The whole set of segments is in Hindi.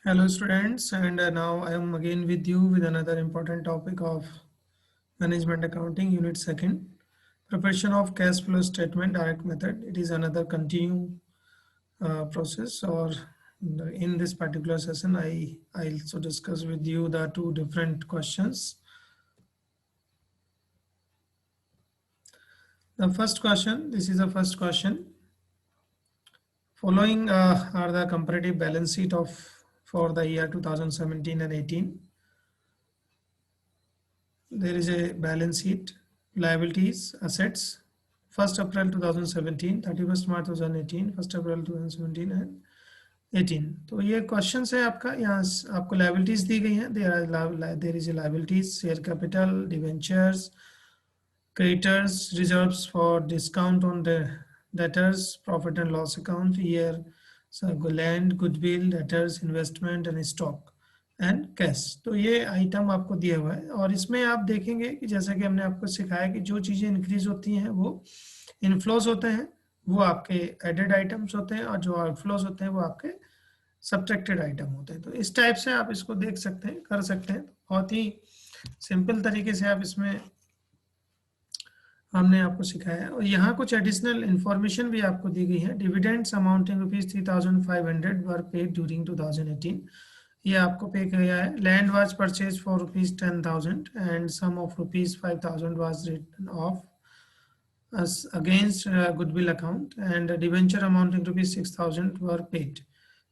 Hello students, and now I am again with you with another important topic of management accounting unit second, preparation of cash flow statement direct method. It is another continuing process, or in this particular session I also discuss with you the two different questions. The first question, this is the first question. Following are the comparative balance sheet of for the year 2017 and 18. There is a balance sheet, liabilities, assets, 1st April 2017, 31st March 2018, 1st April 2017 and 18. तो ये क्वेश्चन है आपका, यहाँ आपको लाइबिलिटीज दी गई हैं. There is a liabilities, share capital, debentures, creditors, reserves for discount on the debtors, profit and loss account, year, so land, goodwill, debtors, investment and stock and cash. तो ये आइटम आपको दिया हुआ है और इसमें आप देखेंगे कि जैसा कि हमने आपको सिखाया कि जो चीज़ें इंक्रीज होती हैं वो इनफ्लोज होते हैं, वो आपके एडेड आइटम्स होते हैं, और जो आउटफ्लोज होते हैं वो आपके सब्ट्रैक्टेड आइटम होते हैं. तो इस टाइप से आप इसको देख सकते हैं, कर सकते हैं. बहुत ही सिंपल तरीके से आप इसमें हमने आपको सिखाया है. और यहाँ कुछ एडिशनल इन्फॉर्मेशन भी आपको दी गई है. Dividends amounting ₹3,500 were paid during 2018. ये आपको पे किया है. Land was purchase for ₹10,000 and sum of ₹5,000 was written off against goodwill account and debenture amounting ₹6,000 were paid.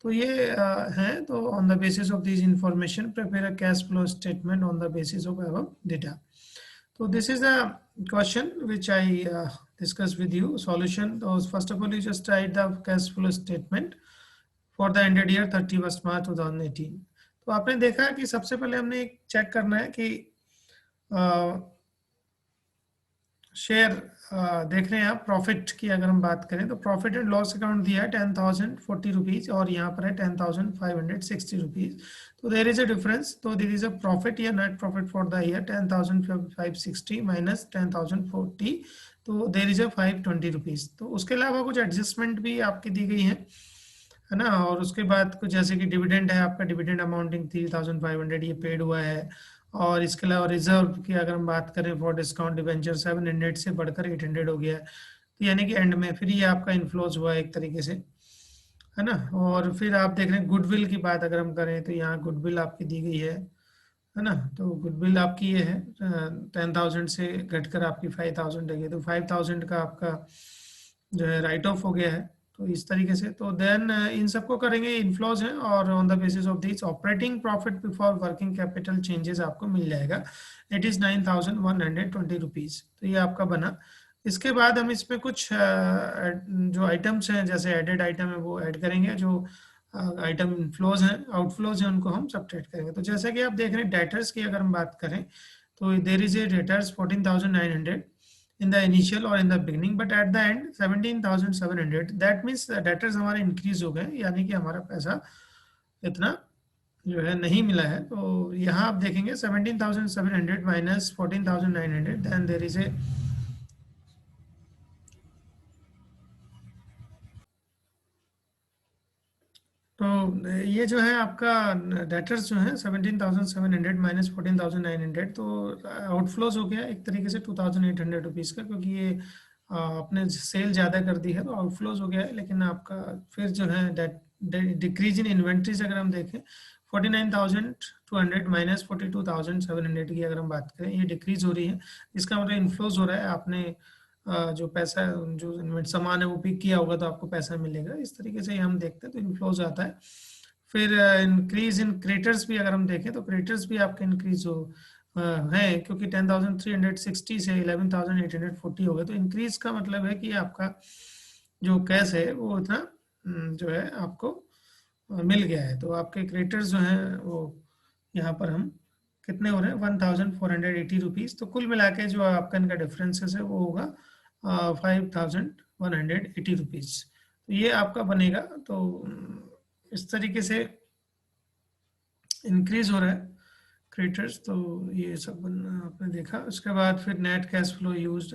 तो ये है. तो on the basis of this information prepare a cash flow statement on the basis of above data. So this is a question which I discussed with you. Solution. First of all, you just write the cash flow statement for the ended year 31st March 2018. तो आपने देखा कि सबसे पहले हमने चेक करना है कि शेयर देख रहे हैं आप. प्रॉफिट की अगर हम बात करें तो प्रॉफिट एंड लॉस अकाउंट दिया है ₹10,040 और यहाँ पर है ₹10,560. तो देर इज अ डिफरेंस. तो देर इज अ प्रॉफिट या net profit for the year 10,560 minus 10,040. तो देर इज अ ₹520. तो उसके अलावा कुछ एडजस्टमेंट भी आपकी दी गई है ना. और उसके बाद कुछ जैसे कि डिविडेंड है आपका, डिविडेंड अमाउंटिंग 3,500 ये पेड हुआ है. और इसके अलावा रिजर्व की अगर हम बात करें फॉर डिस्काउंट डिवेंचर 700 से बढ़कर 800 हो गया है. तो यानी कि एंड में फिर ये आपका इन्फ्लोज हुआ है एक तरीके से, है ना. और फिर आप देख रहे हैं गुडविल की बात अगर हम करें तो यहाँ गुडविल आपकी दी गई है ना. तो गुडविल आपकी ये है 10,000 से घटकर आपकी 5,000 है. तो 5,000 का आपका जो है राइट ऑफ हो गया है. तो इस तरीके से तो देन इन सबको करेंगे, इनफ्लोज हैं. और on the basis of this operating profit before working capital changes आपको मिल जाएगा. It is ₹9,120. तो ये आपका बना. इसके बाद हम इसमें कुछ जो आइटम्स हैं जैसे एडेड आइटम है वो ऐड करेंगे. जो आइटम इनफ्लोज हैं, आउटफ्लोज हैं, उनको हम सब्ट्रैक्ट करेंगे. तो जैसा कि आप देख रहे हैं डेटर्स की अगर हम बात करें तो देर is A debtors 14,900 in the initial or in the beginning, but at the end 17,700. that means debtors हमारे इंक्रीज हो गए, यानी कि हमारा पैसा इतना जो है नहीं मिला है. तो यहाँ आप देखेंगे 17,700 minus 14,900, then there is a तो ये जो है आपका डेटर्स जो है 17,700 माइनस 14,900. तो आउटफ्लोज हो गया एक तरीके से ₹2,800 का, क्योंकि ये आपने सेल ज़्यादा कर दी है तो आउटफ्लोज हो गया है. लेकिन आपका फिर जो है डिक्रीज इन इन्वेंट्रीज अगर हम देखें 49,200 माइनस 42,700 की अगर हम बात करें, ये डिक्रीज हो रही है. इसका मतलब इन्फ्लोज हो रहा है. आपने जो पैसा जो इन्वेंट सामान है वो पिक किया होगा तो आपको पैसा मिलेगा. इस तरीके से हम देखते हैं तो इन्फ्लोज आता है. फिर इंक्रीज इन क्रेडिटर्स भी अगर हम देखें तो क्रेडिटर्स भी आपके इंक्रीज हो है, क्योंकि 10,360 से 11,840 हो गए. तो इंक्रीज का मतलब है कि आपका जो कैश है वो इतना जो है आपको मिल गया है. तो आपके क्रेडिटर्स जो हैं वो यहाँ पर हम कितने हो रहे हैं ₹1,480. तो कुल मिला के जो आपका इनका डिफरेंसेस है वो होगा ₹5,180. तो ये आपका बनेगा. तो इस तरीके से इंक्रीज हो रहा है क्रेडिटर्स. तो ये सब आपने देखा. उसके बाद फिर net cash flow use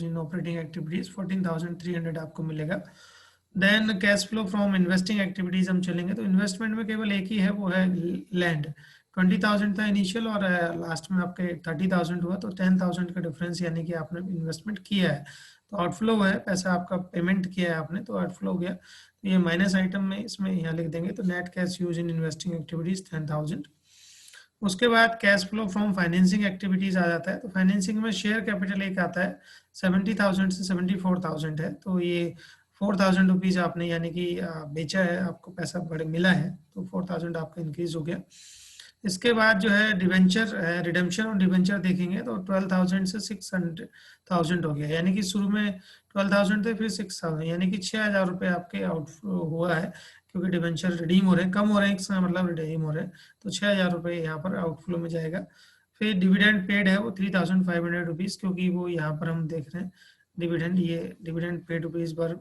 in operating activities 14,300 आपको मिलेगा. Then cash flow from investing activities हम चलेंगे, तो इन्वेस्टमेंट में केवल एक ही है, वो है लैंड। 20,000 था इनिशियल और लास्ट में आपके 30,000 हुआ, तो 10,000 का डिफरेंस यानी कि आपने इन्वेस्टमेंट किया है, तो आउटफ्लो है, पैसा आपका पेमेंट किया है आपने, तो आउटफ्लो हो गया। तो ये माइनस आइटम में इसमें यहाँ लिख देंगे, तो net cash use in investing activities 10,000। उसके बाद cash flow from financing activities आ जाता है, तो फाइनेंसिंग में शेयर कैपिटल एक आता है, 70,000 से 74,000 है, तो ये 4,000 रुपीज आपने यानी कि बेचा है, आपको पैसा बड़े मिला है, तो 4,000 आपका इंक्रीज हो गया। इसके बाद जो है डिवेंचर है, रिडेम्पशन और डिवेंचर देखेंगे तो 12,000 से 600,000 हो गया, यानी कि शुरू में 12,000 थे, फिर 6,000, यानी कि 6,000 रुपये आपके आउटफ्लो हुआ है, क्योंकि डिवेंचर रिडीम हो रहे हैं, कम हो रहे हैं, इसका मतलब रिडीम हो रहे हैं, तो 6,000 रुपये यहाँ पर आउटफ्लो में जाएगा। फिर डिविडेंड पेड है वो 3,500 रुपीज़, क्योंकि वो यहाँ पर हम देख रहे हैं डिविडेंड, ये डिविडेंड पेड रुपीज़ पर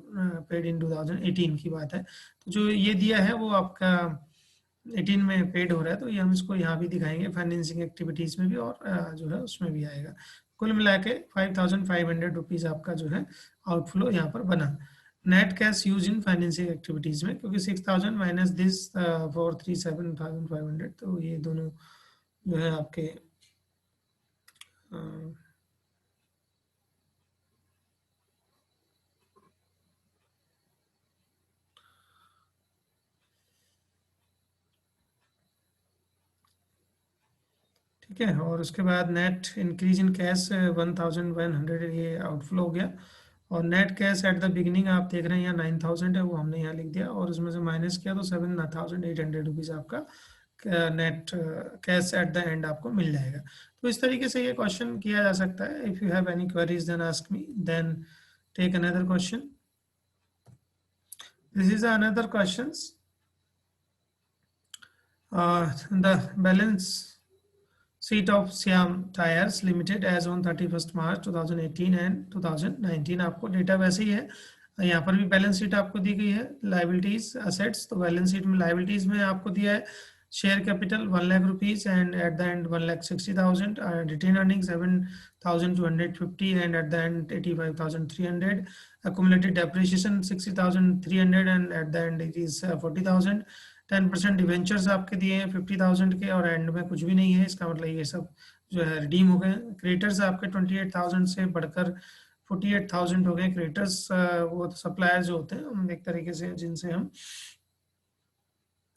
पेड इन 2018 की बात है, तो जो ये दिया है वो आपका 18 में पेड हो रहा है, तो ये हम इसको यहाँ भी दिखाएंगे फाइनेंसिंग एक्टिविटीज में भी, और जो है उसमें भी आएगा। कुल मिला के 5,500 रुपीज आपका जो है आउटफ्लो यहाँ पर बना। नेट कैश यूज इन फाइनेंसिंग एक्टिविटीज में, क्योंकि 6,000 माइनस दिस 437,500, तो ये दोनों जो है आपके ठीक है। और उसके बाद नेट इंक्रीज इन कैश 1,100, ये आउटफ्लो हो गया। और net cash at the beginning आप देख रहे हैं यहाँ 9,000 है, वो हमने यहाँ लिख दिया, और उसमें से माइनस किया तो 7,800 रुपीज़ आपका net cash at the and आपको मिल जाएगा। तो इस तरीके से ये क्वेश्चन किया जा सकता है। If you have any queries then ask me, then take another question. This is another questions. The balance sheet of Siam Tyres Limited as on 31st March 2018 and 2019, आपको डेटा वैसे ही है, यहाँ पर भी बैलेंस शीट आपको दी गई है। लाइबिलिटीज असेट्स, तो बैलेंस शीट में लाइबिलिटीज में आपको दिया है share capital 1 lakh rupees and at the end 1,60,000, retain earning 7,250 and at the end 85,300, accumulated depreciation 60,300 and at the end it is 40,000। 10% debentures आपके दिए हैं 50,000 के, और एंड में कुछ भी नहीं है, इसका मतलब ये सब जो है रिडीम हो गए। क्रेडिटर्स आपके 28,000 से बढ़कर 48,000 हो गए। क्रेडिटर्स वो सप्लायर्स जो होते हैं हम एक तरीके से, जिनसे हम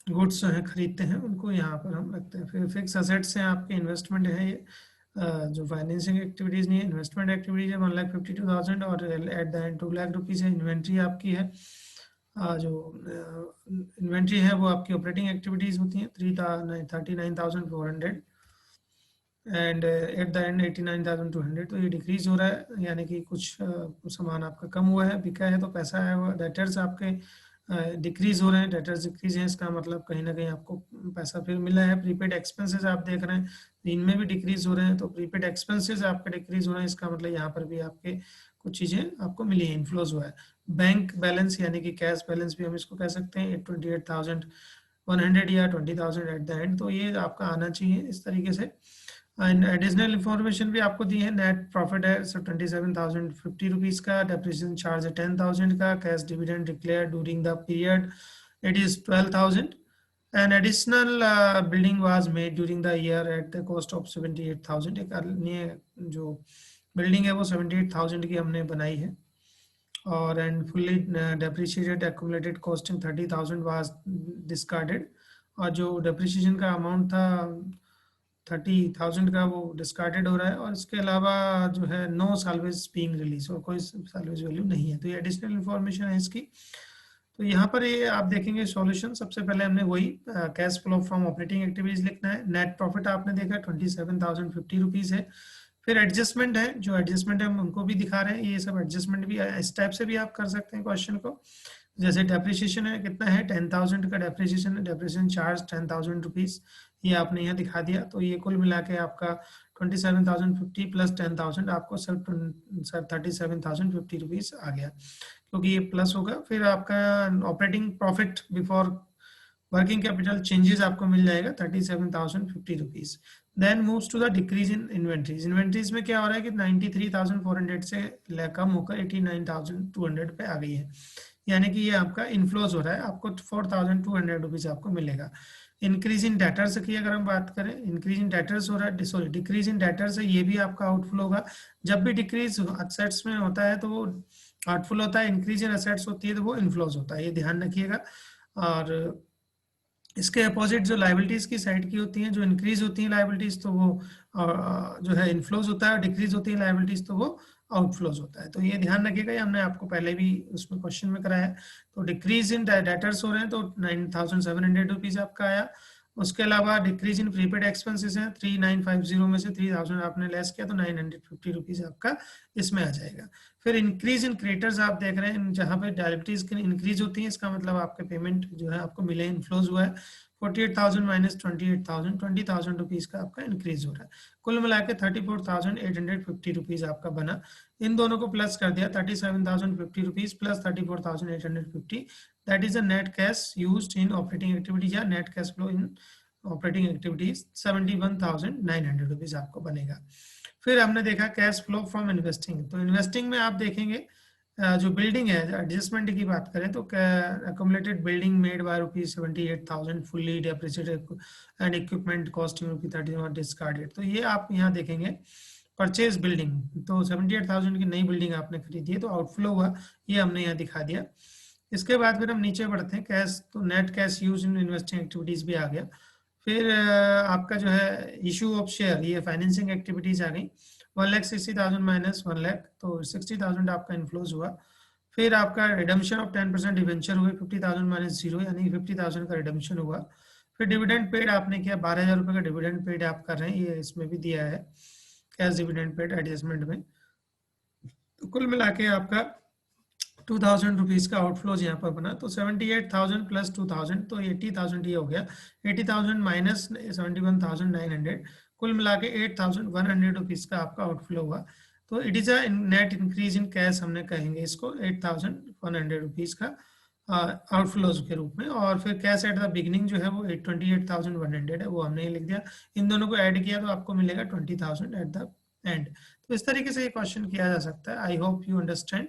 गुड्स जो है खरीदते हैं, उनको यहाँ पर हम रखते हैं। फिर फिक्स असेट्स हैं आपके, इन्वेस्टमेंट है ये, जो फाइनेंसिंग एक्टिविटीज नहीं है, इन्वेस्टमेंट एक्टिविटीज है 1,52,000, और eight the and 2 lakh rupees है। इन्वेंट्री आपकी है, जो इन्वेंट्री है वो आपकी ऑपरेटिंग एक्टिविटीज होती हैं 39,400, एंड एट द एंड 89,200, तो ये डिक्रीज हो रहा है, यानी कि कुछ सामान आपका कम हुआ है, बिका है, तो पैसा है वो। डेटर्स आपके डिक्रीज हो रहे हैं, डेटर्स डिक्रीज हैं, इसका मतलब कहीं ना कहीं आपको पैसा फिर मिला है। प्रीपेड एक्सपेंसेस आप देख रहे हैं, इनमें भी डिक्रीज हो रहे हैं, तो प्रीपेड एक्सपेंसेस आपके डिक्रीज हो रहे हैं, इसका मतलब यहाँ पर भी आपके कुछ चीज़ें आपको मिली है, इन्फ्लोज हुआ है। बैंक बैलेंस यानी कि कैश बैलेंस भी हम इसको कह सकते हैं, 28,100 या 20,000 एट द एंड, तो ये आपका आना चाहिए इस तरीके से। एंड एडिशनल इंफॉर्मेशन भी आपको दी है। नेट प्रॉफिट है 27,050 रुपीज़ का, डेप्रिसिएशन चार्ज है 10,000 का, cash dividend declare during the period it is 12,000, and additional building was made during the year at the cost of 78,000। एक अन्य जो बिल्डिंग है वो 78,000 की हमने बनाई है, और and fully depreciated accumulated costing 30,000 was discarded, और जो डेप्रिसिएशन का अमाउंट था 30,000 का वो डिस्कार्डेड हो रहा है। और इसके अलावा जो है नो साल्वेज बीइंग रिलीज, और कोई साल्वेज वैल्यू नहीं है, तो ये एडिशनल इन्फॉर्मेशन है इसकी। तो यहाँ पर ये आप देखेंगे सॉल्यूशन, सबसे पहले हमने वही cash flow from operating activities लिखना है। नेट प्रॉफिट आपने देखा 27,050 रुपीज़ है। फिर एडजस्टमेंट है, जो एडजस्टमेंट है हम उनको भी दिखा रहे हैं, ये सब एडजस्टमेंट भी इस टाइप से भी आप कर सकते हैं क्वेश्चन को। जैसे डेप्रिसिएशन है, कितना है 10,000 का डेप्रिसिएशन है, डेप्रिसिएशन चार्ज 10,000 रुपीज़, ये आपने यहाँ दिखा दिया। तो ये कुल मिला के आपका 27,050 प्लस 10,000 आपको सिर्फ 37,050 रुपीज़ आ गया, क्योंकि ये प्लस होगा। फिर आपका operating profit before working capital changes आपको मिल जाएगा 37,050 rupees. Then moves to the decrease in inventories. Inventories में क्या हो रहा है कि 93,400 से कम होकर 89,200 पे आ गई है, यानी कि ये आपका इनफ्लोज हो रहा है, आपको 4200 रुपीज आपको मिलेगा। इंक्रीज इन डेटर्स की अगर हम बात करें, इंक्रीज इन डेटर्स हो रहा है, सॉरी डिक्रीज इन डेटर्स है, ये भी आपका आउटफ्लो होगा। जब भी डिक्रीज असेट्स में होता है तो वो आउटफ्लो होता है, इंक्रीज इन असेट्स होती है तो वो इनफ्लोज होता है, ये ध्यान रखिएगा। और इसके अपोजिट जो लाइबिलिटीज की साइड की होती हैं, जो इंक्रीज होती हैं लाइबिलिटीज तो वो जो है इनफ्लोज होता है, और डिक्रीज होती है लाइबिलिटीज तो वो आउटफ्लोज होता है। तो ये ध्यान रखिएगा, ये हमने आपको पहले भी उसमें क्वेश्चन में कराया है। तो डिक्रीज इन डेटर्स हो रहे हैं तो 9700 रुपीज आपका आया। उसके अलावा डिक्रीज इन प्रीपेड एक्सपेंसेस है, 3950 में से 3000 आपने लेस किया तो 950 रुपीज आपका इसमें आ जाएगा। फिर इंक्रीज इन क्रेडिटर्स आप देख रहे हैं, जहां पे लायबिलिटीज इंक्रीज होती है, इसका मतलब आपके पेमेंट जो है आपको मिले, इनफ्लोज हुआ है। 48,000 माइनस 28,000, 20,000 रुपीज का आपका इंक्रीज हो रहा है। कुल मिला के 34,850 रुपीज आपका बना। इन दोनों को प्लस कर दिया, 37,050 rupees plus 34,850, that is a net cash used in operating activities या net cash flow in operating activities, 71,900 rupees आपको बनेगा। फिर हमने देखा कैश फ्लो फ्रॉम इन्वेस्टिंग। तो इन्वेस्टिंग में आप देखेंगे जो बिल्डिंग है, एडजस्टमेंट की बात करें तो accommodated building made by ₹78,000 fully depreciated and equipment costing ₹31 discarded. तो ये आप यहाँ देखेंगे परचेज बिल्डिंग, तो 78,000 की नई बिल्डिंग आपने खरीदी है तो आउटफ्लो हुआ, ये हमने यहाँ दिखा दिया। इसके बाद फिर हम नीचे बढ़ते हैं, कैश तो net cash use in investing activities भी आ गया। फिर आपका जो है इशू ऑफ शेयर, ये फाइनेंसिंग एक्टिविटीज आ गई, 1,60,000 माइनस 1,00,000 तो 60,000 आपका इन्फ्लोज हुआ। फिर आपका रिडम्पशन ऑफ 10% डिवेंचर हुए, 50,000 माइनस 0 यानी 50,000 का रिडम्पशन हुआ। फिर डिविडेंड पेड आपने किया, 12,000 रुपये का डिविडेंड पेड आप कर रहे हैं, ये इसमें भी दिया है कैश डिविडेंड पेड एडजस्टमेंट में। तो कुल मिला के आपका 2,000 रुपीज का आउटफ्लोज यहाँ पर बना। तो 78,000 प्लस 2,000 तो 80,000 ये हो गया, 80,000 माइनस 71,900, कुल मिला के 8,100 रुपीज का आपका आउटफ्लो हुआ। तो it is a net increase in cash हमने कहेंगे इसको, 8,100 रुपीज का आउटफ्लोज के रूप में। और फिर कैश एट द बिगिनिंग जो है वो 28,100 है, वो हमने लिख दिया। इन दोनों को ऐड किया तो आपको मिलेगा 20,000 एट द एंड। तो इस तरीके से ये क्वेश्चन किया जा सकता है। I hope you understand.